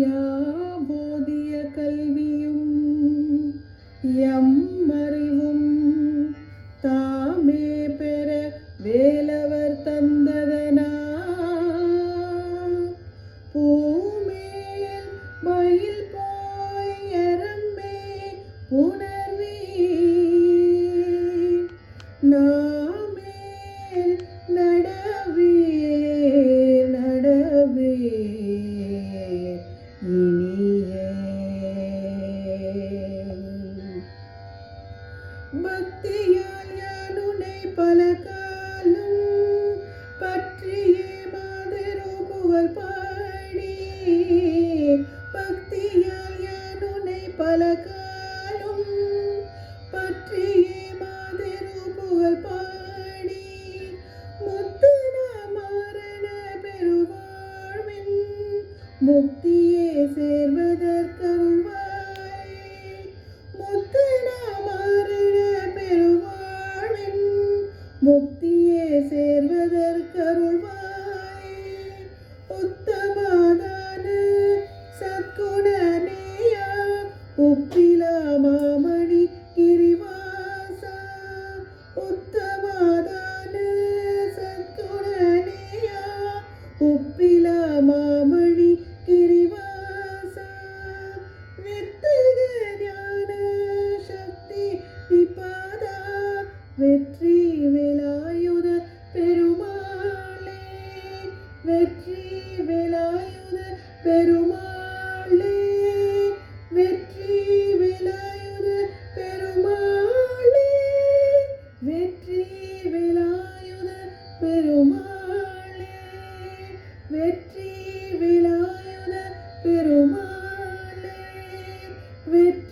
யாபோதிய கல்வியும் எம்மறிவும் தாமே பெற வேலவர் தந்ததனா பூமேல் மயில் போய் எறமே உணர்வி நாமேல் நடவே நடவே இனியே பக்தியால் யானுனை பல காலம் பற்றியே மாதரு புகழ் பாடி பக்தியால் யானுனை பல காலம் பற்றியே மாதரு புகழ் பாடி முத்துனா மாறன பெருவாழ்வின் முக்தியே சேர்வதற்கருள்வாய் முத்துனா மாறன பெருவாழ்வின் முக்தியே சேர்வதற்கருள்வாய் உத்தமாதான சத்குணநேயா உப்பிலா மாமணி கிரிவாசா உத்தமாதான சத்குணநேயா உப்பிலா மாமணி கிரிவாசா வித்தக ஞான சக்தி நிபாதா வெற்றி வேலாயுத பெருமாளே வெற்றி வேலாயுத பெருமாளே வெற்றி வேலாயுத பெருமாளே வெற்றி வேலாயுத பெருமாளே வெற்றி வேலாயுத பெருமாளே வெற்றி